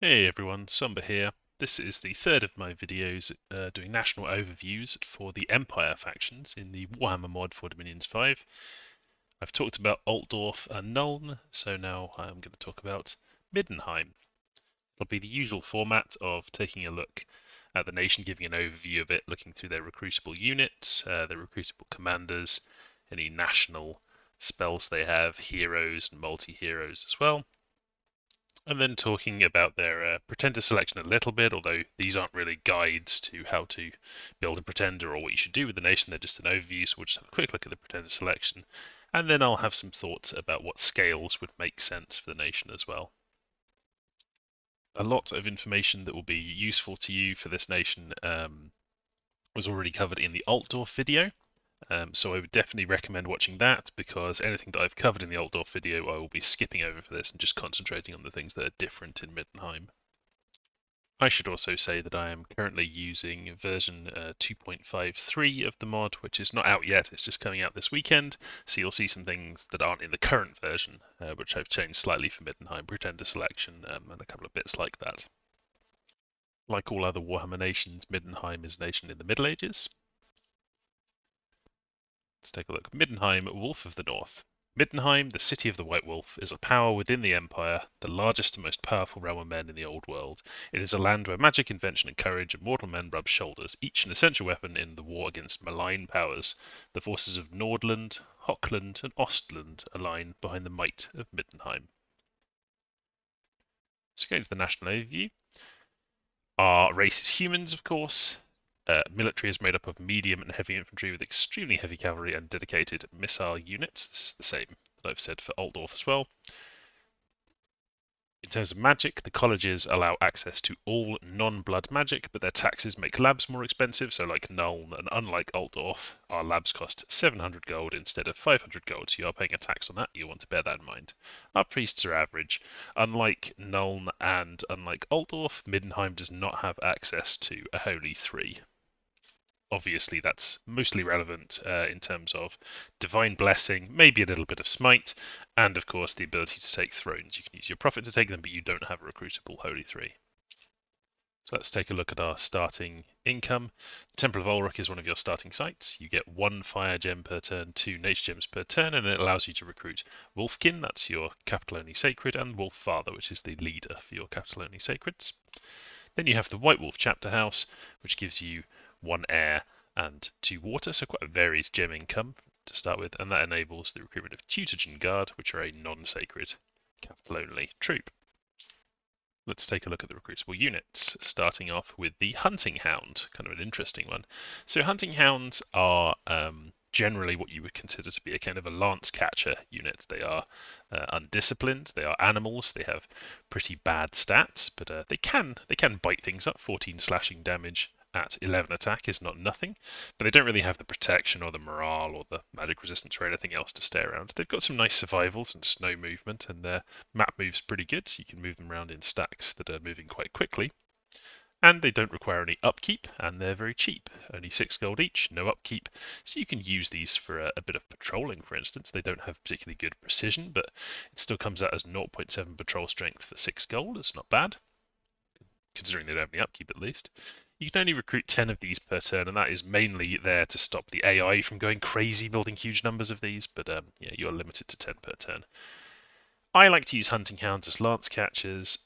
Hey everyone, Sombre here. This is the third of my videos doing national overviews for the Empire factions in the Warhammer mod for Dominions 5. I've talked about Altdorf and Nuln, so now I'm going to talk about Middenheim. It'll be the usual format of taking a look at the nation, giving an overview of it, looking through their recruitable units, their recruitable commanders, any national spells they have, heroes and multi-heroes as well. And then talking about their pretender selection a little bit, although these aren't really guides to how to build a pretender or what you should do with the nation, they're just an overview, so we'll just have a quick look at the pretender selection. And then I'll have some thoughts about what scales would make sense for the nation as well. A lot of information that will be useful to you for this nation was already covered in the Altdorf video. So I would definitely recommend watching that because anything that I've covered in the Altdorf video I will be skipping over for this and just concentrating on the things that are different in Middenheim. I should also say that I am currently using version 2.53 of the mod, which is not out yet, it's just coming out this weekend, so you'll see some things that aren't in the current version, which I've changed slightly for Middenheim, Pretender Selection, and a couple of bits like that. Like all other Warhammer nations, Middenheim is a nation in the Middle Ages. Let's take a look. Middenheim, Wolf of the North. Middenheim, the city of the White Wolf, is a power within the Empire, the largest and most powerful realm of men in the Old World. It is a land where magic, invention, and courage of mortal men rub shoulders, each an essential weapon in the war against malign powers. The forces of Nordland, Hochland, and Ostland align behind the might of Middenheim. So going to the national overview. Our race is humans, of course. Military is made up of medium and heavy infantry with extremely heavy cavalry and dedicated missile units. This is the same that I've said for Altdorf as well. In terms of magic, the colleges allow access to all non-blood magic, but their taxes make labs more expensive. So, like Nuln and unlike Altdorf, our labs cost 700 gold instead of 500 gold. So you are paying a tax on that. You want to bear that in mind. Our priests are average. Unlike Nuln and unlike Altdorf, Middenheim does not have access to a Holy 3. Obviously, that's mostly relevant in terms of divine blessing, maybe a little bit of smite, and of course the ability to take thrones. You can use your prophet to take them, but you don't have a recruitable Holy 3. So let's take a look at our starting income. The Temple of Ulrich is one of your starting sites. You get 1 fire gem per turn, 2 nature gems per turn, and it allows you to recruit Wolfkin, that's your capital only sacred, and Wolf Father, which is the leader for your capital only sacreds. Then you have the White Wolf chapter house, which gives you 1 air and 2 water, so quite a varied gem income to start with, and that enables the recruitment of Tutagen Guard, which are a non-sacred capital only troop. Let's take a look at the recruitable units, starting off with the Hunting Hound, kind of an interesting one. So Hunting Hounds are generally what you would consider to be a kind of a lance catcher unit. They are undisciplined, they are animals, they have pretty bad stats, but they can bite things up. 14 slashing damage at 11 attack is not nothing, but they don't really have the protection or the morale or the magic resistance or anything else to stay around. They've got some nice survivals and snow movement, and their map moves pretty good, so you can move them around in stacks that are moving quite quickly. And they don't require any upkeep, and they're very cheap. Only 6 gold each, no upkeep. So you can use these for a bit of patrolling, for instance. They don't have particularly good precision, but it still comes out as 0.7 patrol strength for 6 gold. It's not bad, considering they don't have any upkeep at least. You can only recruit 10 of these per turn, and that is mainly there to stop the AI from going crazy building huge numbers of these, but yeah, you're limited to 10 per turn. I like to use Hunting Hounds as lance catchers,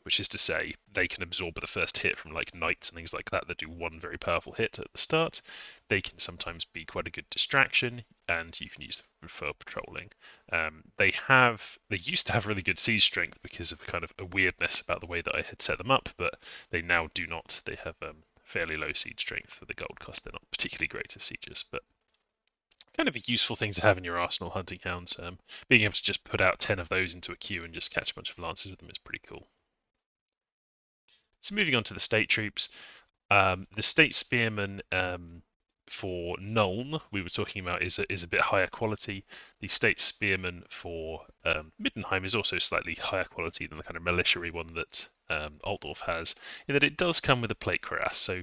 which is to say they can absorb the first hit from like knights and things like that that do 1 very powerful hit at the start. They can sometimes be quite a good distraction, and you can use them for patrolling. They used to have really good siege strength because of kind of a weirdness about the way that I had set them up, but they now do not. They have fairly low siege strength for the gold cost. They're not particularly great as sieges, but kind of a useful thing to have in your arsenal, Hunting Hounds. Being able to just put out 10 of those into a queue and just catch a bunch of lances with them is pretty cool. So moving on to the state troops. The state spearmen for Nuln, we were talking about, is a bit higher quality. The state spearman for Middenheim is also slightly higher quality than the kind of militia-y one that Altdorf has, in that it does come with a plate cuirass. So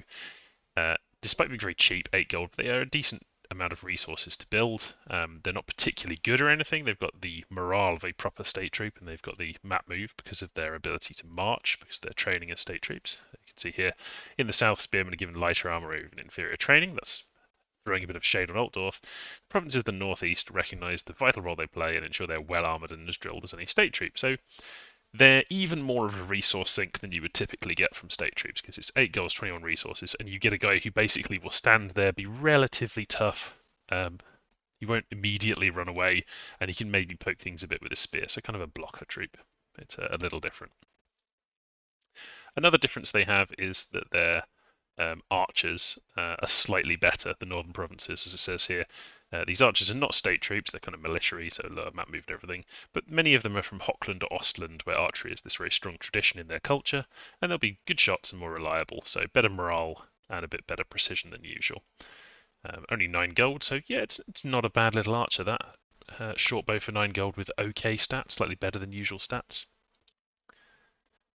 despite being very cheap, 8 gold, they are a decent amount of resources to build. They're not particularly good or anything. They've got the morale of a proper state troop, and they've got the map move because of their ability to march, because they're training as state troops. You can see here in the south, spearmen are given lighter armor over inferior training. That's throwing a bit of shade on Altdorf. The provinces of the northeast recognise the vital role they play and ensure they're well armoured and as drilled as any state troop. So they're even more of a resource sink than you would typically get from state troops, because it's 8 goals, 21 resources, and you get a guy who basically will stand there, be relatively tough. He won't immediately run away, and he can maybe poke things a bit with a spear, so kind of a blocker troop. It's a little different. Another difference they have is that their archers are slightly better. The northern provinces, as it says here. These archers are not state troops, they're kind of military, so lower map move and everything, but many of them are from Hochland or Ostland, where archery is this very strong tradition in their culture, and they'll be good shots and more reliable, so better morale and a bit better precision than usual. Only 9 gold, so yeah, it's not a bad little archer, that. Short bow for 9 gold with okay stats, slightly better than usual stats.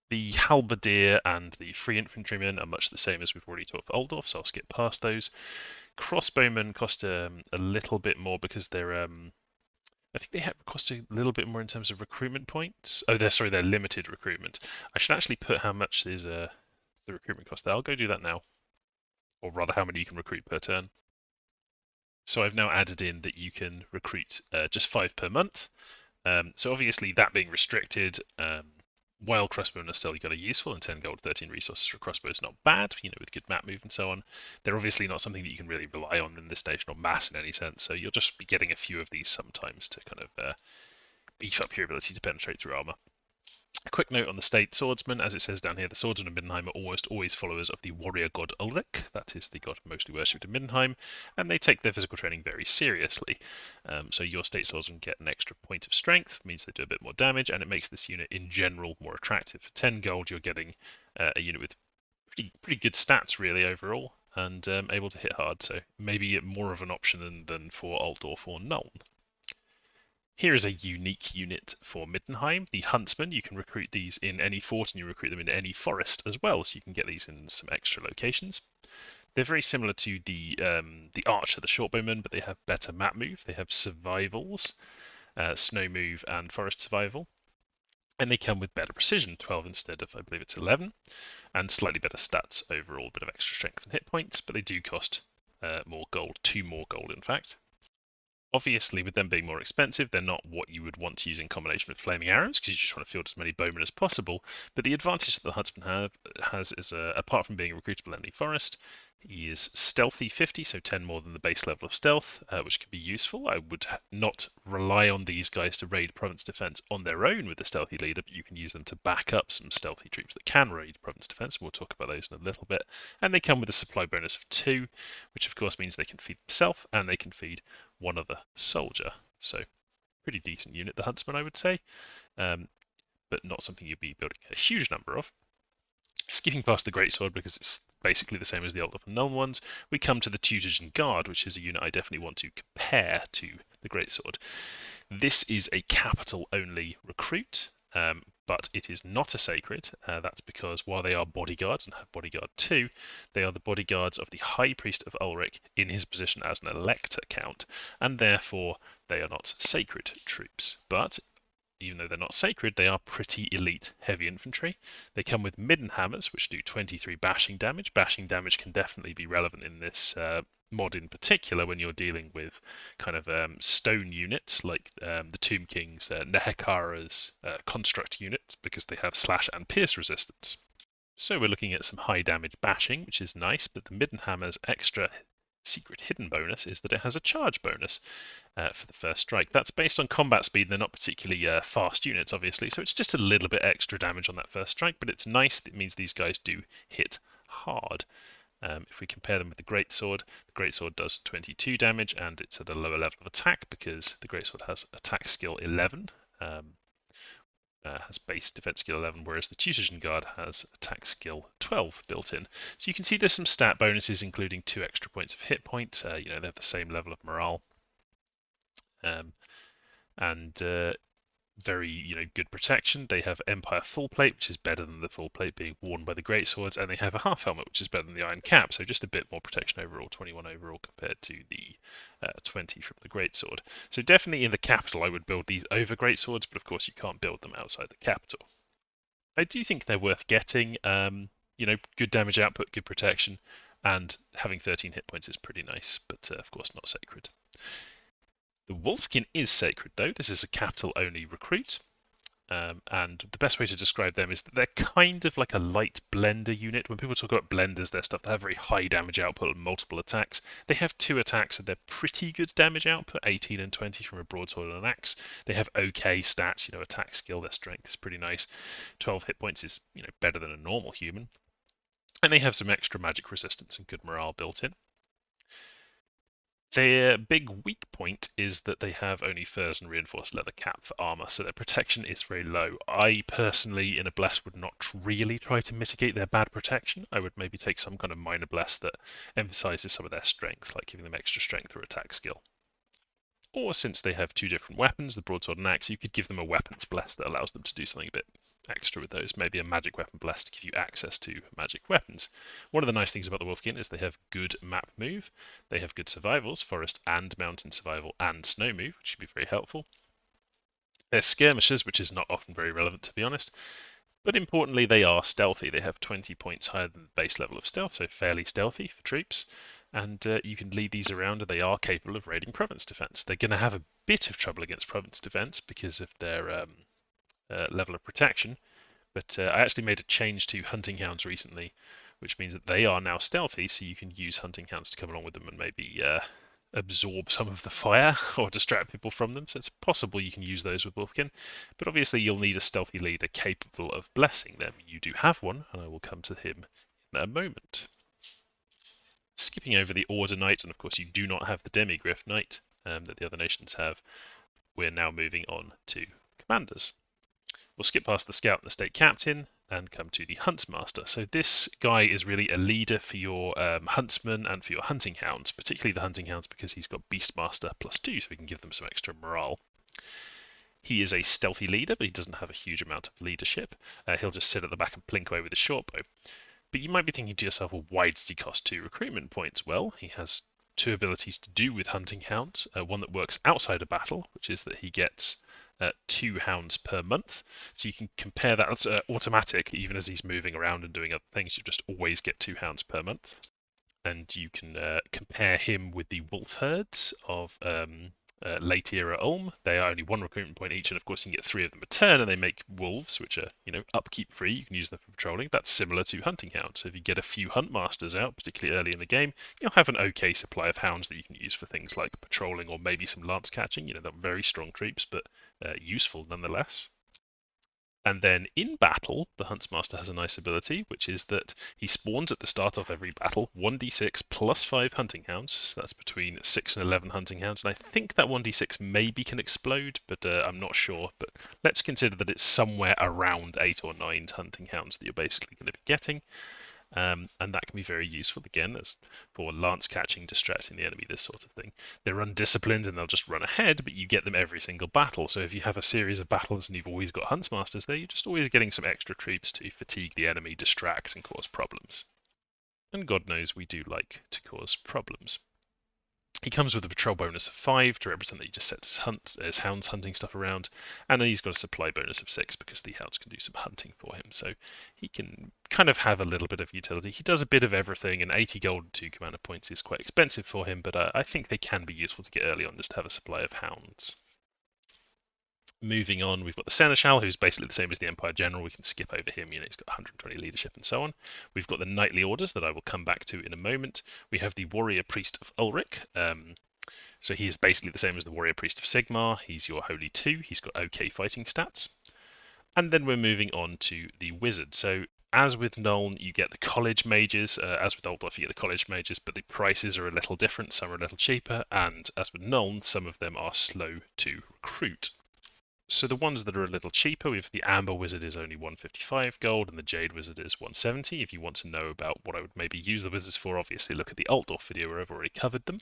The halberdier and the free infantrymen are much the same as we've already talked for Altdorf, so I'll skip past those. Crossbowmen cost a little bit more because they're I think they have cost a little bit more in terms of recruitment points. Oh, they're limited recruitment. I should actually put how much is the recruitment cost there. I'll go do that now, or rather, how many you can recruit per turn. So I've now added in that you can recruit just 5 per month. So obviously that being restricted, while crossbowmen are still kind of useful, and 10 gold, 13 resources for crossbow is not bad, with good map move and so on. They're obviously not something that you can really rely on in this station or mass in any sense, so you'll just be getting a few of these sometimes to kind of beef up your ability to penetrate through armor. A quick note on the state swordsman, as it says down here, the swordsmen of Middenheim are almost always followers of the warrior god Ulrich, that is the god mostly worshipped in Middenheim, and they take their physical training very seriously. So your state swordsmen get an extra point of strength, means they do a bit more damage, and it makes this unit in general more attractive. For 10 gold, you're getting a unit with pretty good stats really overall, and able to hit hard, so maybe more of an option than for Altdorf or Nuln. Here is a unique unit for Middenheim, the Huntsman. You can recruit these in any fort, and you recruit them in any forest as well, so you can get these in some extra locations. They're very similar to the Archer, the Shortbowman, but they have better map move. They have survivals, snow move, and forest survival. And they come with better precision, 12 instead of, I believe it's 11, and slightly better stats overall, a bit of extra strength and hit points, but they do cost more gold, 2 more gold in fact. Obviously, with them being more expensive, they're not what you would want to use in combination with flaming arrows, because you just want to field as many bowmen as possible. But the advantage that the Huntsman has is, apart from being recruitable in any forest, he is stealthy 50, so 10 more than the base level of stealth, which can be useful. I would not rely on these guys to raid province defense on their own with the stealthy leader, but you can use them to back up some stealthy troops that can raid province defense. We'll talk about those in a little bit. And they come with a supply bonus of 2, which of course means they can feed themselves and they can feed one other soldier. So pretty decent unit, the Huntsman, I would say, but not something you'd be building a huge number of. Skipping past the Greatsword because it's basically the same as the Altdorf and Nuln ones, we come to the Teutogen Guard, which is a unit I definitely want to compare to the Greatsword. This is a capital-only recruit, but it is not a sacred. That's because while they are bodyguards and have bodyguard 2, they are the bodyguards of the High Priest of Ulrich in his position as an elector count, and therefore they are not sacred troops. But even though they're not sacred, they are pretty elite heavy infantry. They come with midden hammers, which do 23 bashing damage. Bashing damage can definitely be relevant in this mod in particular when you're dealing with kind of stone units like the Tomb King's Nehekara's construct units, because they have slash and pierce resistance. So we're looking at some high damage bashing, which is nice, but the midden hammer's extra secret hidden bonus is that it has a charge bonus for the first strike. That's based on combat speed, and they're not particularly fast units, obviously, so it's just a little bit extra damage on that first strike, but it's nice. It means these guys do hit hard. If we compare them with the Greatsword does 22 damage, and it's at a lower level of attack because the Greatsword has attack skill 11, has base defense skill 11, whereas the Teutogen Guard has attack skill 12 built in. So you can see there's some stat bonuses, including 2 extra points of hit points. They have the same level of morale. And very, good protection. They have Empire full plate, which is better than the full plate being worn by the greatswords, and they have a half helmet, which is better than the iron cap. So just a bit more protection overall, 21 overall compared to the 20 from the greatsword. So definitely in the capital, I would build these over greatswords, but of course you can't build them outside the capital. I do think they're worth getting. Good damage output, good protection, and having 13 hit points is pretty nice, but of course not sacred. The Wolfkin is sacred, though. This is a capital-only recruit. And the best way to describe them is that they're kind of like a light blender unit. When people talk about blenders, they're stuff that have very high damage output and multiple attacks. They have 2 attacks and they're pretty good damage output, 18 and 20 from a broadsword and an axe. They have okay stats, attack skill, their strength is pretty nice. 12 hit points is, better than a normal human. And they have some extra magic resistance and good morale built in. Their big weak point is that they have only furs and reinforced leather cap for armor, so their protection is very low. I personally, in a bless, would not really try to mitigate their bad protection. I would maybe take some kind of minor bless that emphasizes some of their strength, like giving them extra strength or attack skill. Or since they have 2 different weapons, the broadsword and axe, you could give them a weapons bless that allows them to do something a bit extra with those. Maybe a magic weapon bless to give you access to magic weapons. One of the nice things about the Wolfkin is they have good map move. They have good survivals, forest and mountain survival, and snow move, which should be very helpful. They're skirmishers, which is not often very relevant, to be honest. But importantly, they are stealthy. They have 20 points higher than the base level of stealth, so fairly stealthy for troops. And you can lead these around, and they are capable of raiding province defense. They're going to have a bit of trouble against province defense because of their level of protection. But I actually made a change to hunting hounds recently, which means that they are now stealthy, so you can use hunting hounds to come along with them and maybe absorb some of the fire or distract people from them. So it's possible you can use those with Wolfkin, but obviously you'll need a stealthy leader capable of blessing them. You do have one, and I will come to him in a moment. Skipping over the Order Knight, and of course you do not have the Demigryph Knight that the other nations have, we're now moving on to commanders. We'll skip past the Scout and the State Captain and come to the Huntsmaster. So this guy is really a leader for your huntsmen and for your hunting hounds, particularly the hunting hounds because he's got Beastmaster +2, so we can give them some extra morale. He is a stealthy leader, but he doesn't have a huge amount of leadership. He'll just sit at the back and plink away with his shortbow. But you might be thinking to yourself, well, why does he cost 2 recruitment points? Well, he has 2 abilities to do with hunting hounds. One that works outside a battle, which is that he gets 2 hounds per month. So you can compare that. That's automatic, even as he's moving around and doing other things. You just always get 2 hounds per month. And you can compare him with the wolf herds of late era Ulm. They are only 1 recruitment point each, and of course you can get 3 of them a turn, and they make wolves, which are upkeep free. You can use them for patrolling. That's similar to hunting hounds. So if you get a few hunt masters out, particularly early in the game, you'll have an okay supply of hounds that you can use for things like patrolling or maybe some lance catching. They're very strong troops, but useful nonetheless. And then in battle, the Huntsmaster has a nice ability, which is that he spawns at the start of every battle 1d6 plus 5 hunting hounds. So that's between 6 and 11 hunting hounds. And I think that 1d6 maybe can explode, but I'm not sure. But let's consider that it's somewhere around 8 or 9 hunting hounds that you're basically going to be getting. And that can be very useful, again, as for lance catching, distracting the enemy, this sort of thing. They're undisciplined and they'll just run ahead, but you get them every single battle. So if you have a series of battles and you've always got Huntsmasters there, you're just always getting some extra troops to fatigue the enemy, distract, and cause problems. And God knows we do like to cause problems. He comes with a patrol bonus of 5 to represent that he just sets his hounds hunting stuff around, and he's got a supply bonus of 6 because the hounds can do some hunting for him, so he can kind of have a little bit of utility. He does a bit of everything, and 80 gold and 2 commander points is quite expensive for him, but I think they can be useful to get early on just to have a supply of hounds. Moving on, we've got the Seneschal, who's basically the same as the Empire General. We can skip over him. He's got 120 leadership and so on. We've got the Knightly Orders that I will come back to in a moment. We have the Warrior Priest of Ulrich. So he is basically the same as the Warrior Priest of Sigmar. He's your Holy 2. He's got okay fighting stats. And then we're moving on to the Wizard. So as with Nuln, you get the college mages. As with Altdorf, you get the college mages, but the prices are a little different. Some are a little cheaper. And as with Nuln, some of them are slow to recruit. So the ones that are a little cheaper, we have the Amber Wizard is only 155 gold, and the Jade Wizard is 170. If you want to know about what I would maybe use the wizards for, obviously look at the Altdorf video where I've already covered them.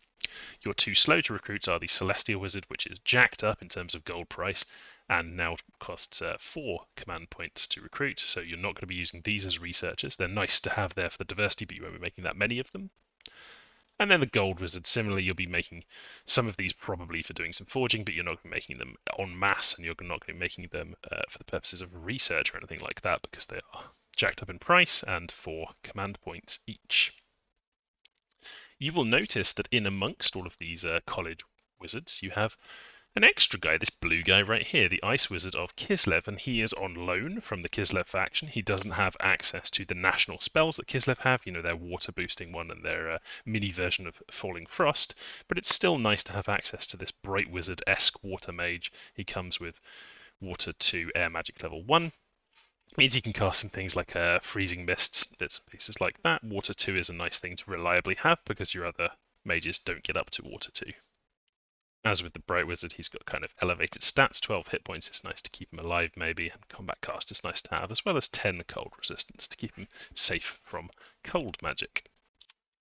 Your 2 slow to recruits are the Celestial Wizard, which is jacked up in terms of gold price, and now costs 4 command points to recruit. So you're not going to be using these as researchers. They're nice to have there for the diversity, but you won't be making that many of them. And then the Gold Wizard, similarly, you'll be making some of these probably for doing some forging, but you're not going to be making them en masse, and you're not going to be making them for the purposes of research or anything like that, because they are jacked up in price and 4 command points each. You will notice that in amongst all of these college wizards, you have an extra guy, this blue guy right here, the Ice Wizard of Kislev, and he is on loan from the Kislev faction. He doesn't have access to the national spells that Kislev have, you know, their water boosting one and their mini version of Falling Frost, but it's still nice to have access to this Bright Wizard-esque water mage. He comes with Water 2 Air Magic level 1. It means you can cast some things like Freezing Mists, bits and pieces like that. Water 2 is a nice thing to reliably have because your other mages don't get up to Water 2. As with the Bright Wizard, he's got kind of elevated stats, 12 hit points, it's nice to keep him alive maybe, and Combat Cast is nice to have, as well as 10 cold resistance to keep him safe from cold magic.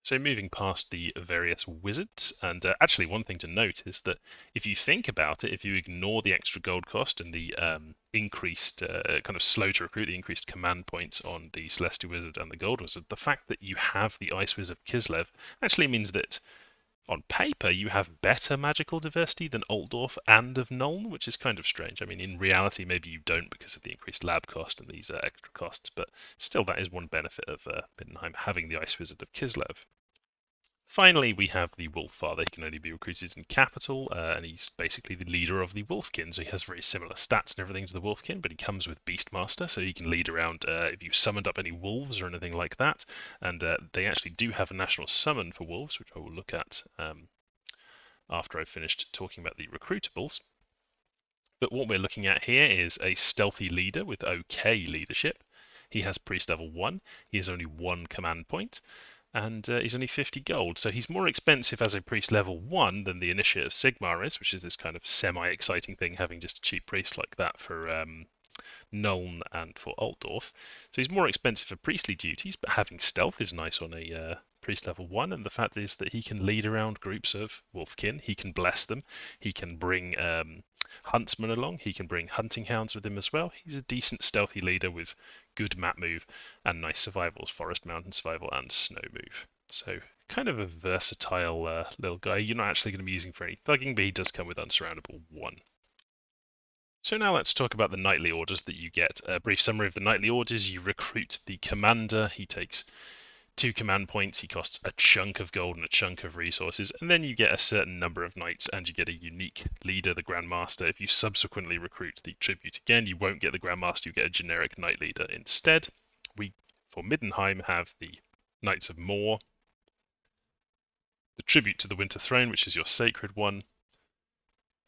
So moving past the various wizards, and actually one thing to note is that if you think about it, if you ignore the extra gold cost and the increased, kind of slow to recruit, the increased command points on the Celestial Wizard and the Gold Wizard, the fact that you have the Ice Wizard of Kislev actually means that on paper, you have better magical diversity than Altdorf and of Nuln, which is kind of strange. I mean, in reality, maybe you don't because of the increased lab cost and these extra costs, but still, that is one benefit of Middenheim having the Ice Wizard of Kislev. Finally, we have the Wolf Father. He can only be recruited in capital, and he's basically the leader of the Wolfkin. So he has very similar stats and everything to the Wolfkin, but he comes with Beastmaster, so he can lead around if you summoned up any wolves or anything like that. And they actually do have a national summon for wolves, which I will look at after I've finished talking about the recruitables. But what we're looking at here is a stealthy leader with OK leadership. He has priest level 1. He has only 1 command point. And he's only 50 gold, so he's more expensive as a priest level 1 than the Initiate of Sigmar is, which is this kind of semi-exciting thing, having just a cheap priest like that for Nuln and for Altdorf. So he's more expensive for priestly duties, but having stealth is nice on a priest level 1, and the fact is that he can lead around groups of wolfkin, he can bless them, he can bring huntsmen along, he can bring hunting hounds with him as well. He's a decent stealthy leader with good map move and nice survivals, forest, mountain survival, and snow move. So kind of a versatile little guy. You're not actually going to be using for any thugging, but he does come with Unsurroundable 1. So now let's talk about the knightly orders that you get. A brief summary of the knightly orders. You recruit the commander. He takes 2 command points, he costs a chunk of gold and a chunk of resources, and then you get a certain number of knights and you get a unique leader, the Grand Master. If you subsequently recruit the tribute again, you won't get the Grand Master, you get a generic knight leader instead. We, for Middenheim, have the Knights of Moor, the tribute to the Winter Throne, which is your sacred one,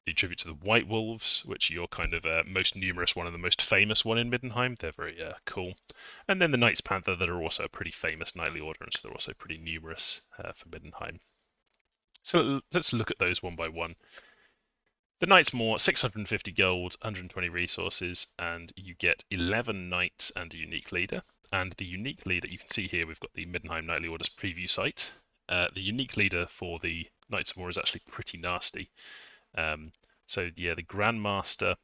the tribute to the White Wolves, which are your kind of most numerous one and the most famous one in Middenheim. They're very cool. And then the Knights Panther that are also a pretty famous knightly order, and so they're also pretty numerous for Middenheim. So let's look at those one by one. The Knights Moor, 650 gold, 120 resources, and you get 11 knights and a unique leader. And the unique leader, you can see here, we've got the Middenheim Knightly Orders preview site. The unique leader for the Knights of Moor is actually pretty nasty. So yeah, the Grand Master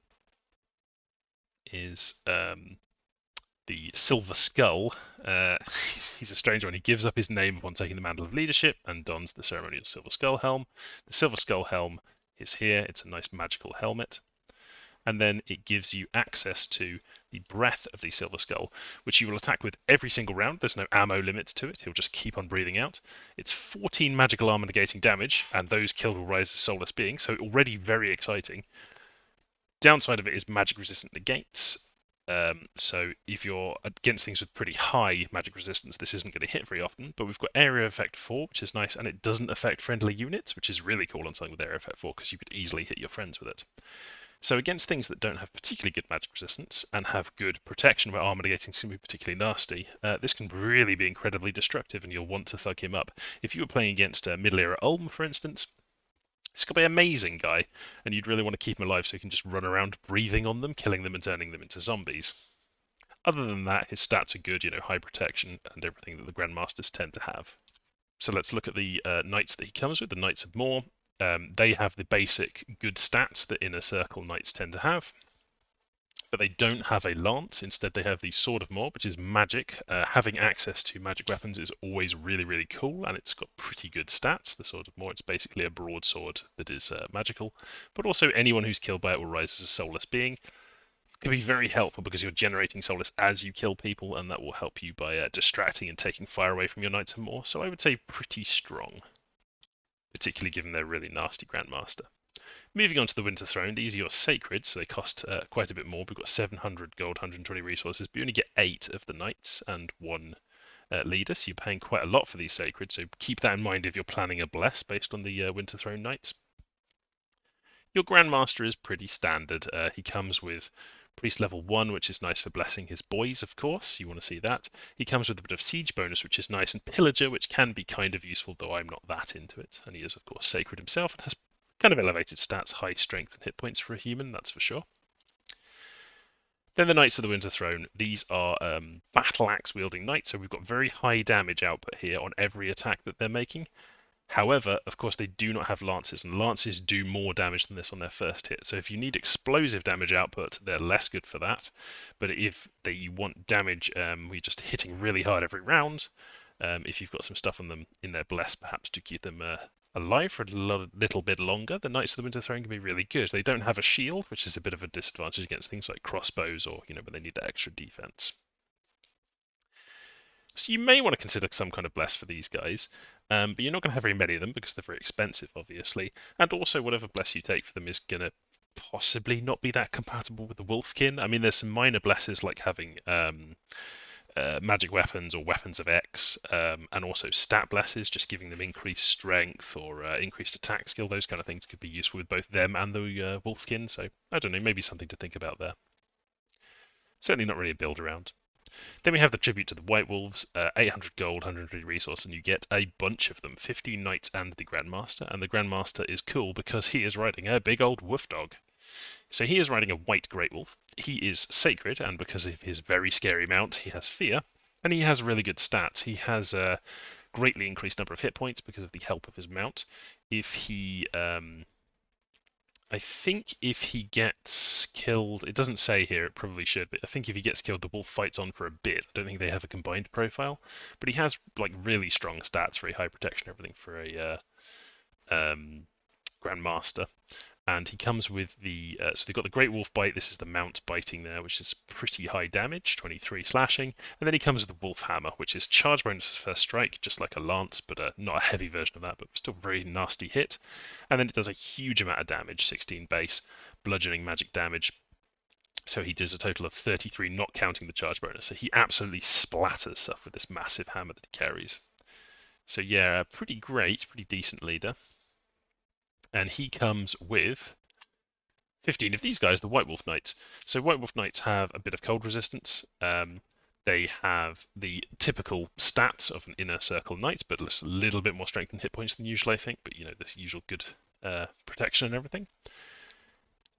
is the Silver Skull. He's a strange one. He gives up his name upon taking the Mantle of Leadership and dons the ceremonial Silver Skull helm. The Silver Skull helm is here. It's a nice magical helmet. And then it gives you access to the breath of the Silver Skull, which you will attack with every single round. There's no ammo limit to it. He'll just keep on breathing out. It's 14 magical armor negating damage, and those killed will rise as soulless beings, so already very exciting. Downside of it is magic resistant negates. So if you're against things with pretty high magic resistance, this isn't going to hit very often. But we've got Area Effect 4, which is nice, and it doesn't affect friendly units, which is really cool on something with Area Effect 4, because you could easily hit your friends with it. So against things that don't have particularly good magic resistance and have good protection where armor negating is going to be particularly nasty, this can really be incredibly destructive and you'll want to thug him up. If you were playing against Middle Era Ulm, for instance, this could be an amazing guy, and you'd really want to keep him alive so he can just run around breathing on them, killing them and turning them into zombies. Other than that, his stats are good, high protection and everything that the Grandmasters tend to have. So let's look at the knights that he comes with, the Knights of Moor. They have the basic good stats that Inner Circle knights tend to have. but they don't have a lance. Instead, they have the Sword of Mob, which is magic. Having access to magic weapons is always really, really cool, and it's got pretty good stats. The Sword of Mob, it's basically a broadsword that is magical, but also anyone who's killed by it will rise as a soulless being. Can be very helpful because you're generating soulless as you kill people, and that will help you by distracting and taking fire away from your knights and more. So I would say pretty strong, particularly given their really nasty Grandmaster. Moving on to the Winter Throne, these are your sacred, so they cost quite a bit more. We've got 700 gold, 120 resources, but you only get 8 of the knights and 1 leader, so you're paying quite a lot for these sacred, so keep that in mind if you're planning a bless based on the Winter Throne knights. Your Grandmaster is pretty standard. He comes with Priest level 1, which is nice for blessing his boys, of course. You want to see that. He comes with a bit of Siege bonus, which is nice, and Pillager, which can be kind of useful, though I'm not that into it. And he is, of course, Sacred himself and has kind of elevated stats, high strength and hit points for a human, that's for sure. Then the Knights of the Winter Throne. These are battle axe wielding knights, so we've got very high damage output here on every attack that they're making. However, of course, they do not have lances, and lances do more damage than this on their first hit. So if you need explosive damage output, they're less good for that. But if you want damage, we're just hitting really hard every round. If you've got some stuff on them in their bless, perhaps to keep them alive for a little bit longer, the Knights of the Winter Throne can be really good. They don't have a shield, which is a bit of a disadvantage against things like crossbows or, when they need that extra defense. So you may want to consider some kind of bless for these guys, but you're not going to have very many of them because they're very expensive, obviously. And also, whatever bless you take for them is going to possibly not be that compatible with the Wolfkin. I mean, there's some minor blesses like having magic weapons or weapons of X, and also stat blesses, just giving them increased strength or increased attack skill. Those kind of things could be useful with both them and the Wolfkin. So I don't know, maybe something to think about there. Certainly not really a build around. Then we have the tribute to the White Wolves, 800 gold, 150 resource, and you get a bunch of them, 15 knights and the Grandmaster. And the Grandmaster is cool because he is riding a big old wolf dog. So he is riding a white great wolf. He is sacred, and because of his very scary mount, he has fear, and he has really good stats. He has a greatly increased number of hit points because of the help of his mount. If he I think if he gets killed, it doesn't say here, it probably should, but I think if he gets killed, the wolf fights on for a bit. I don't think they have a combined profile, but he has like really strong stats, very high protection, everything for a Grandmaster. And he comes with the, so they've got the Great Wolf Bite, this is the mount biting there, which is pretty high damage, 23 slashing. And then he comes with the Wolf Hammer, which is charge bonus first strike, just like a lance, but not a heavy version of that, but still very nasty hit. And then it does a huge amount of damage, 16 base, bludgeoning magic damage. So he does a total of 33, not counting the charge bonus. So he absolutely splatters stuff with this massive hammer that he carries. So yeah, pretty great, pretty decent leader. And he comes with 15 of these guys, the White Wolf Knights. So White Wolf Knights have a bit of cold resistance. They have the typical stats of an inner circle knight, but a little bit more strength and hit points than usual, I think. But the usual good protection and everything.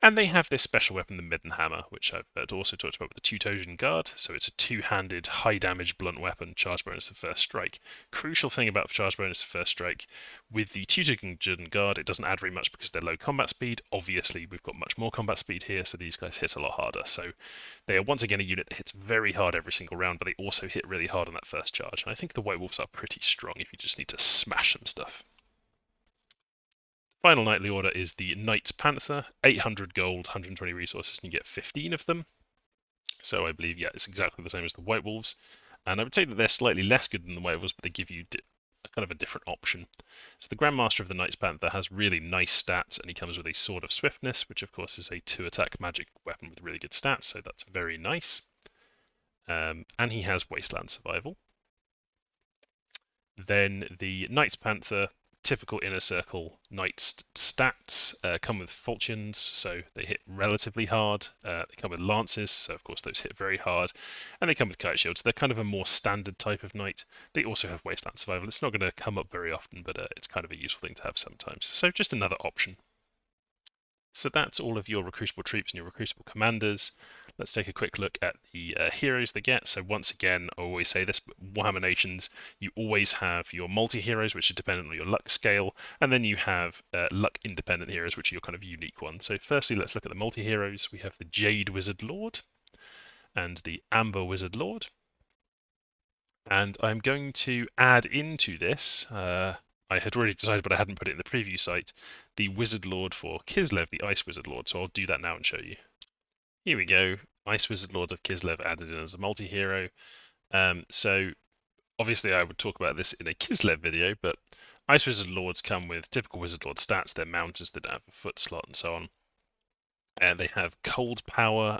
And they have this special weapon, the Middenhammer, which I've also talked about with the Teutonian Guard. So it's a two-handed, high-damage blunt weapon, charge bonus to first strike. Crucial thing about charge bonus to first strike, with the Teutonian Guard, it doesn't add very much because they're low combat speed. Obviously, we've got much more combat speed here, so these guys hit a lot harder. So they are once again a unit that hits very hard every single round, but they also hit really hard on that first charge. And I think the White Wolves are pretty strong if you just need to smash some stuff. Final knightly order is the Knights Panther, 800 gold, 120 resources, and you get 15 of them. So I believe, yeah, it's exactly the same as the White Wolves. And I would say that they're slightly less good than the White Wolves, but they give you kind of a different option. So the Grandmaster of the Knights Panther has really nice stats, and he comes with a Sword of Swiftness, which of course is a 2-attack magic weapon with really good stats, so that's very nice. And he has Wasteland Survival. Then the Knights Panther, typical inner circle knight stats, come with falchions, so they hit relatively hard. They come with lances, so of course those hit very hard. And they come with kite shields. They're kind of a more standard type of knight. They also have Wasteland Survival. It's not going to come up very often, but it's kind of a useful thing to have sometimes. So just another option. So that's all of your recruitable troops and your recruitable commanders. Let's take a quick look at the heroes they get. So once again, I always say this, but Warhammer Nations, you always have your multi-heroes, which are dependent on your luck scale, and then you have luck-independent heroes, which are your kind of unique ones. So firstly, let's look at the multi-heroes. We have the Jade Wizard Lord and the Amber Wizard Lord. And I'm going to add into this, I had already decided, but I hadn't put it in the preview site, the Wizard Lord for Kislev, the Ice Wizard Lord. So I'll do that now and show you. Here we go. Ice Wizard Lord of Kislev added in as a multi-hero. So obviously I would talk about this in a Kislev video, but Ice Wizard Lords come with typical Wizard Lord stats. They're mounters that don't have a foot slot and so on. And they have cold power,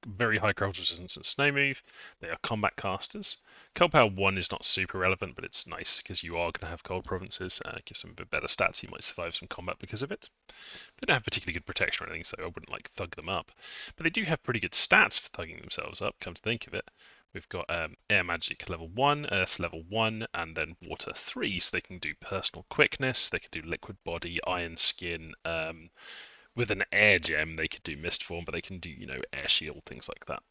very high cold resistance and snow move. They are combat casters. Cold power 1 is not super relevant, but it's nice because you are going to have cold provinces. It gives them a bit better stats. You might survive some combat because of it. They don't have particularly good protection or anything, so I wouldn't like thug them up. But they do have pretty good stats for thugging themselves up, come to think of it. We've got air magic level 1, earth level 1, and then water 3, so they can do personal quickness, they can do liquid body, iron skin. With an air gem, they could do mist form, but they can do, air shield, things like that.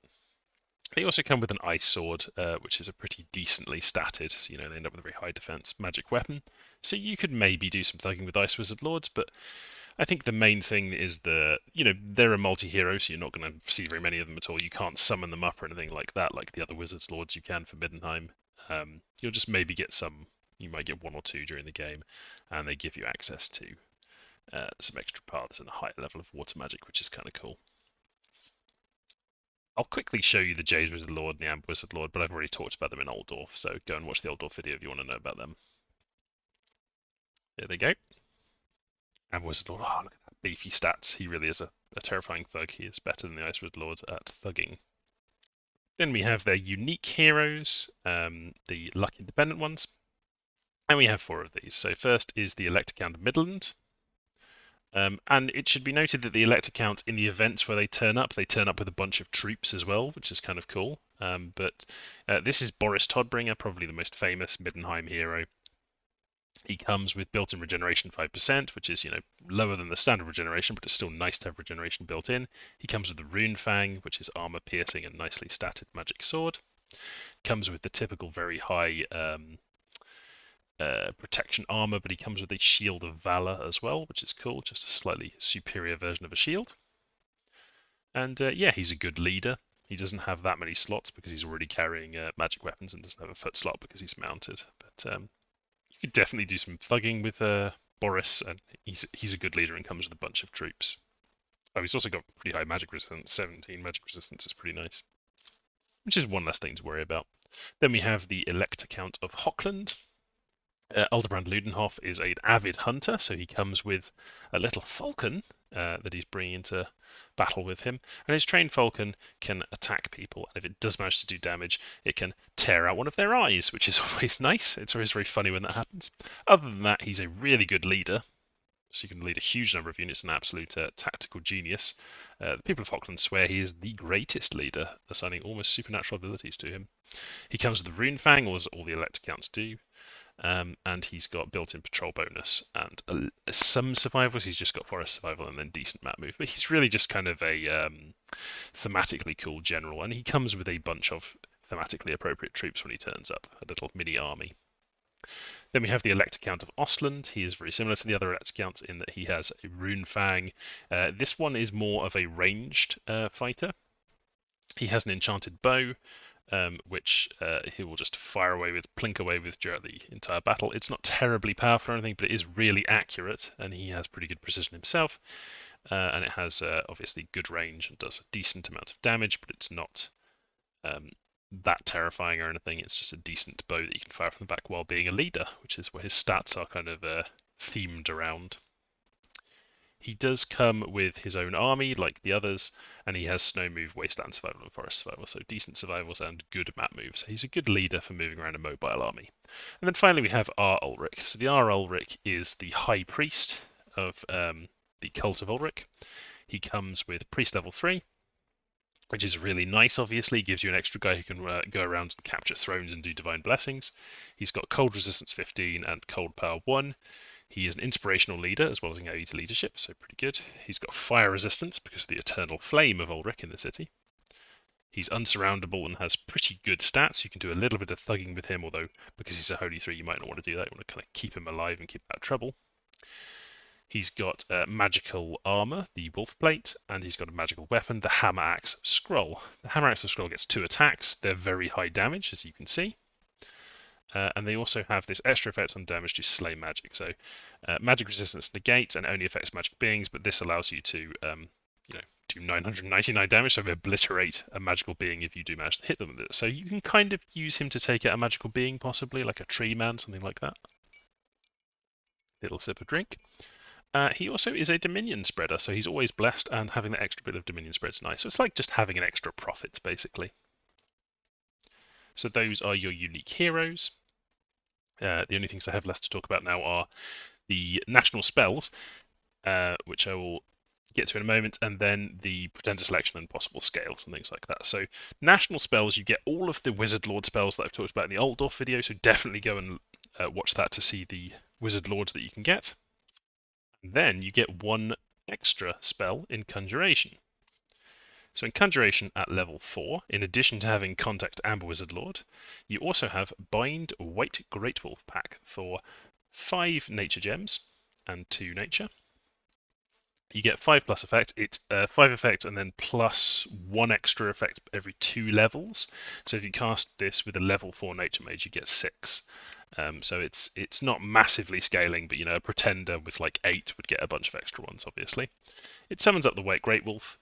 They also come with an ice sword, which is a pretty decently statted, so they end up with a very high defense magic weapon. So you could maybe do some thugging with Ice Wizard Lords, but I think the main thing is they're a multi-hero, so you're not going to see very many of them at all. You can't summon them up or anything like that, like the other Wizards Lords you can for Middenheim. You'll just maybe get some, you might get 1 or 2 during the game, and they give you access to some extra paths and a higher level of water magic, which is kind of cool. I'll quickly show you the Jade Wizard Lord and the Amber Wizard Lord, but I've already talked about them in Altdorf, so go and watch the Altdorf video if you want to know about them. There they go. Amber Wizard Lord, oh, look at that beefy stats. He really is a terrifying thug. He is better than the Ice Wizard Lords at thugging. Then we have their unique heroes, the luck independent ones. And we have 4 of these. So first is the Elector Count of Midland. And it should be noted that the Elector Count, in the events where they turn up with a bunch of troops as well, which is kind of cool. But this is Boris Todbringer, probably the most famous Middenheim hero. He comes with built-in regeneration 5%, which is, lower than the standard regeneration, but it's still nice to have regeneration built in. He comes with the Rune Fang, which is armor-piercing and nicely statted magic sword. Comes with the typical very high protection armor, but he comes with a Shield of Valor as well, which is cool, just a slightly superior version of a shield. And yeah, he's a good leader. He doesn't have that many slots because he's already carrying magic weapons and doesn't have a foot slot because he's mounted. But you could definitely do some thugging with Boris, and he's a good leader and comes with a bunch of troops. Oh, he's also got pretty high magic resistance. 17 magic resistance is pretty nice, which is one less thing to worry about. Then we have the Elector Count of Hochland. Aldebrand Ludenhoff is an avid hunter, so he comes with a little falcon that he's bringing into battle with him. And his trained falcon can attack people, and if it does manage to do damage, it can tear out one of their eyes, which is always nice. It's always very funny when that happens. Other than that, he's a really good leader, so you can lead a huge number of units, an absolute tactical genius. The people of Hochland swear he is the greatest leader, assigning almost supernatural abilities to him. He comes with the Rune Fang, as all the Elector Counts do. And he's got built-in patrol bonus and some survivals. He's just got forest survival and then decent map move. But he's really just kind of a thematically cool general. And he comes with a bunch of thematically appropriate troops when he turns up, a little mini army. Then we have the Elector Count of Ostland. He is very similar to the other Elector Counts in that he has a Rune Fang. This one is more of a ranged fighter. He has an enchanted bow. Which he will just plink away with throughout the entire battle. It's not terribly powerful or anything, but it is really accurate, and he has pretty good precision himself. And it has obviously good range and does a decent amount of damage, but it's not that terrifying or anything. It's just a decent bow that you can fire from the back while being a leader, which is where his stats are kind of themed around. He does come with his own army, like the others, and he has snow move, wasteland survival, and forest survival, so decent survivals and good map moves. He's a good leader for moving around a mobile army. And then finally we have R. Ulrich. So the R. Ulrich is the high priest of the cult of Ulrich. He comes with priest level 3, which is really nice, obviously. He gives you an extra guy who can go around and capture thrones and do divine blessings. He's got cold resistance 15 and cold power 1. He is an inspirational leader as well as an AoE to leadership, so pretty good. He's got fire resistance because of the eternal flame of Ulrich in the city. He's unsurroundable and has pretty good stats. You can do a little bit of thugging with him, although because he's a Holy 3, you might not want to do that. You want to kind of keep him alive and keep him out of trouble. He's got magical armor, the Wolf Plate, and he's got a magical weapon, the Hammer Axe of Scroll. The Hammer Axe of Scroll gets 2 attacks. They're very high damage, as you can see. And they also have this extra effect on damage to slay magic. So magic resistance negates and only affects magic beings, but this allows you to do 999 damage, so obliterate a magical being if you do manage to hit them with it. So you can kind of use him to take out a magical being, possibly, like a tree man, something like that. Little sip of drink. He also is a Dominion spreader, so he's always blessed, and having that extra bit of Dominion spread is nice. So it's like just having an extra profit, basically. So those are your unique heroes. The only things I have left to talk about now are the national spells, which I will get to in a moment, and then the pretender selection and possible scales and things like that. So national spells, you get all of the Wizard Lord spells that I've talked about in the Altdorf video, so definitely go and watch that to see the Wizard Lords that you can get. And then you get 1 extra spell in Conjuration. So in Conjuration at level 4, in addition to having Contact and Wizard Lord, you also have Bind White Great Wolf pack for 5 nature gems and 2 nature. You get 5 plus effect. It's 5 effect and then plus 1 extra effect every 2 levels. So if you cast this with a level 4 nature mage, you get 6. So it's not massively scaling, but a pretender with like 8 would get a bunch of extra ones, obviously. It summons up the White Great Wolf,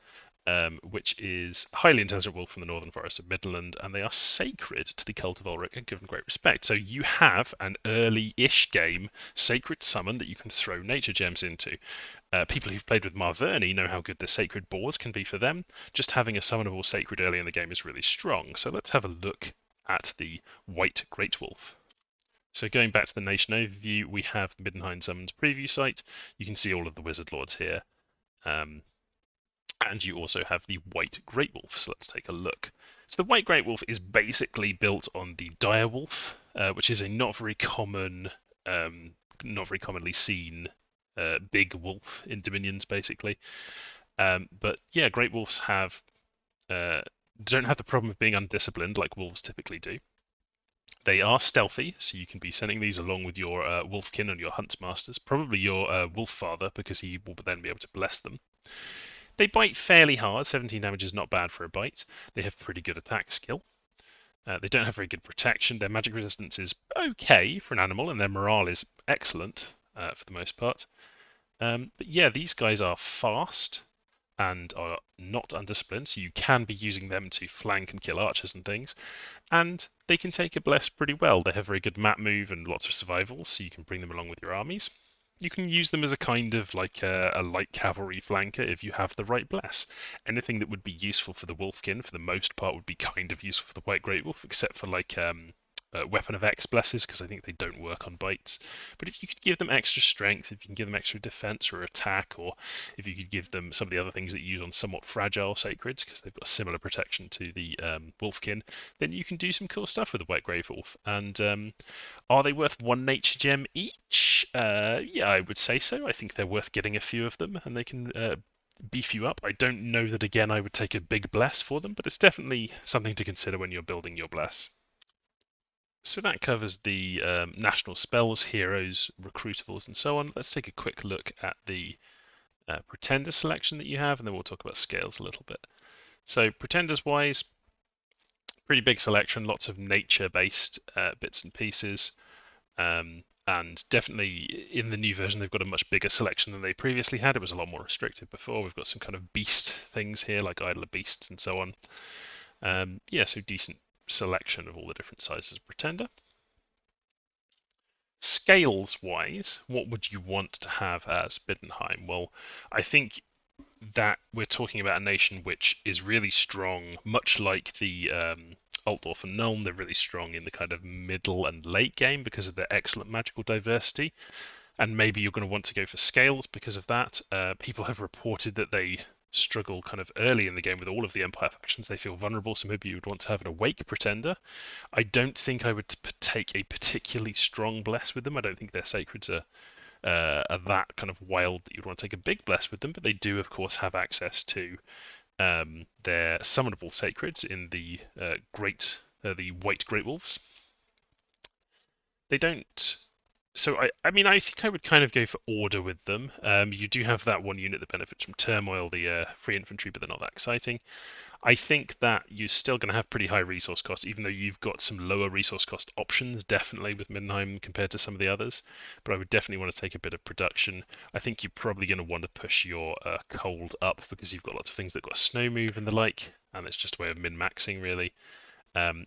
which is a highly intelligent wolf from the northern forest of Middenheim, and they are sacred to the cult of Ulrich and given great respect. So you have an early-ish game sacred summon that you can throw nature gems into. People who've played with Marverni know how good the sacred boars can be for them. Just having a summonable sacred early in the game is really strong. So let's have a look at the White Great Wolf. So going back to the nation overview, we have the Middenheim Summons preview site. You can see all of the Wizard Lords here. And you also have the White Great Wolf. So let's take a look. So the White Great Wolf is basically built on the Dire Wolf, which is a not very commonly seen big wolf in Dominions, basically. But yeah, Great Wolves don't have the problem of being undisciplined like wolves typically do. They are stealthy, so you can be sending these along with your Wolfkin and your Huntsmasters, probably your Wolf Father, because he will then be able to bless them. They bite fairly hard. 17 damage is not bad for a bite. They have pretty good attack skill. They don't have very good protection. Their magic resistance is okay for an animal, and their morale is excellent for the most part. But yeah, these guys are fast and are not undisciplined, so you can be using them to flank and kill archers and things. And they can take a bless pretty well. They have very good map move and lots of survival, so you can bring them along with your armies. You can use them as a kind of like a light cavalry flanker if you have the right bless. Anything that would be useful for the Wolfkin, for the most part, would be kind of useful for the White Great Wolf, except for like Weapon of X blesses, because I think they don't work on bites. But if you could give them extra strength, if you can give them extra defense or attack, or if you could give them some of the other things that you use on somewhat fragile sacreds, because they've got similar protection to the Wolfkin, then you can do some cool stuff with the White Grey Wolf. And are they worth 1 nature gem each? Yeah, I would say so. I think they're worth getting a few of them, and they can beef you up. I don't know that, again, I would take a big bless for them, but it's definitely something to consider when you're building your bless. So that covers the national spells, heroes, recruitables, and so on. Let's take a quick look at the pretender selection that you have, and then we'll talk about scales a little bit. So pretenders-wise, pretty big selection, lots of nature-based bits and pieces, and definitely in the new version they've got a much bigger selection than they previously had. It was a lot more restrictive before. We've got some kind of beast things here, like Idler Beasts and so on. Yeah, so decent selection of all the different sizes of pretender. Scales wise, what would you want to have as Middenheim? Well, I think that we're talking about a nation which is really strong, much like the Altdorf and Nuln. They're really strong in the kind of middle and late game because of their excellent magical diversity. And maybe you're going to want to go for scales because of that. People have reported that they struggle kind of early in the game with all of the Empire factions. They feel vulnerable, so maybe you would want to have an Awake Pretender. I don't think I would take a particularly strong bless with them. I don't think their sacreds are are that kind of wild that you'd want to take a big bless with them, but they do, of course, have access to their summonable sacreds in the the white great wolves. They don't. So I mean, I think I would kind of go for order with them. You do have that one unit that benefits from turmoil, the free infantry, but they're not that exciting. I think that you're still going to have pretty high resource costs, even though you've got some lower resource cost options, definitely with Middenheim compared to some of the others. But I would definitely want to take a bit of production. I think you're probably going to want to push your cold up because you've got lots of things that got a snow move and the like, and it's just a way of min-maxing really.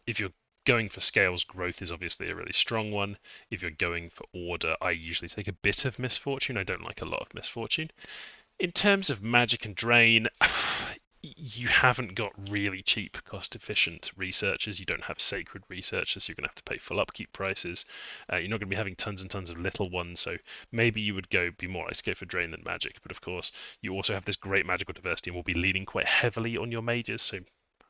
If you're going for scales, growth is obviously a really strong one. If you're going for order, I usually take a bit of misfortune. I don't like a lot of misfortune. In terms of magic and drain, you haven't got really cheap, cost-efficient researchers. You don't have sacred researchers. You're going to have to pay full upkeep prices. You're not going to be having tons and tons of little ones. So maybe you would be more like to go for drain than magic. But of course, you also have this great magical diversity and will be leaning quite heavily on your mages. So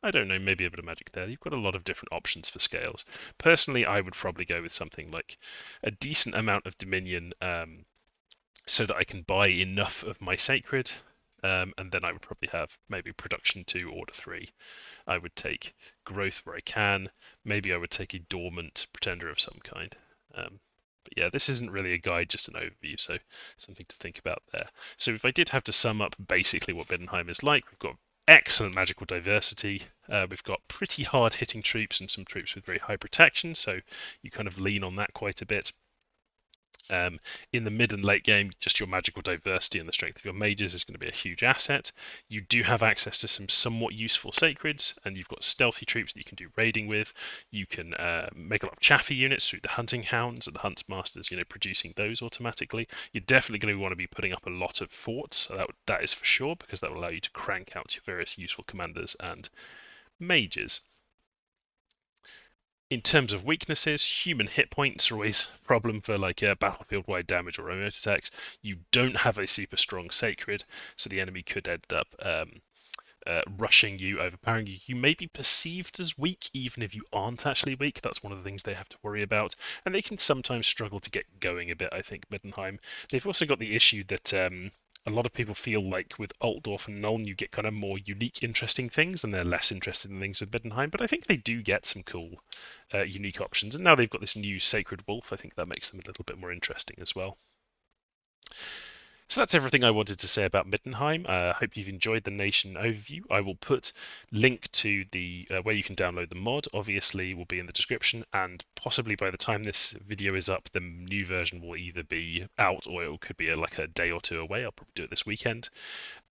I don't know, maybe a bit of magic there. You've got a lot of different options for scales. Personally, I would probably go with something like a decent amount of Dominion, so that I can buy enough of my sacred, and then I would probably have maybe production 2, order 3. I would take growth where I can. Maybe I would take a dormant pretender of some kind. But yeah, this isn't really a guide, just an overview, so something to think about there. So if I did have to sum up basically what Middenheim is like, we've got excellent magical diversity. We've got pretty hard hitting troops and some troops with very high protection, so you kind of lean on that quite a bit. In the mid and late game, just your magical diversity and the strength of your mages is going to be a huge asset. You do have access to some somewhat useful sacreds, and you've got stealthy troops that you can do raiding with. You can make a lot of chaffy units through the hunting hounds and the huntsmasters, producing those automatically. You're definitely going to want to be putting up a lot of forts, so that is for sure, because that will allow you to crank out your various useful commanders and mages. In terms of weaknesses, human hit points are always a problem for battlefield-wide damage or remote attacks. You don't have a super strong sacred, so the enemy could end up rushing you, overpowering you. You may be perceived as weak, even if you aren't actually weak. That's one of the things they have to worry about. And they can sometimes struggle to get going a bit, I think, Middenheim. They've also got the issue that a lot of people feel like with Altdorf and Nuln you get kind of more unique, interesting things, and they're less interested in things with Middenheim. But I think they do get some cool, unique options. And now they've got this new Sacred Wolf. I think that makes them a little bit more interesting as well. So that's everything I wanted to say about Middenheim. I hope you've enjoyed the nation overview. I will put link to the where you can download the mod, obviously, will be in the description, and possibly by the time this video is up, the new version will either be out or it could be like a day or two away. I'll probably do it this weekend.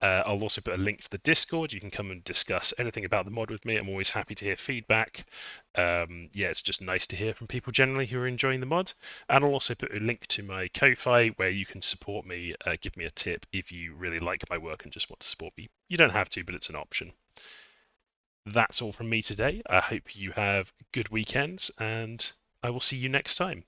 I'll also put a link to the Discord. You can come and discuss anything about the mod with me. I'm always happy to hear feedback. It's just nice to hear from people generally who are enjoying the mod. And I'll also put a link to my Ko-Fi where you can support me, give me a tip if you really like my work and just want to support me. You don't have to, but it's an option. That's all from me today. I hope you have good weekends, and I will see you next time.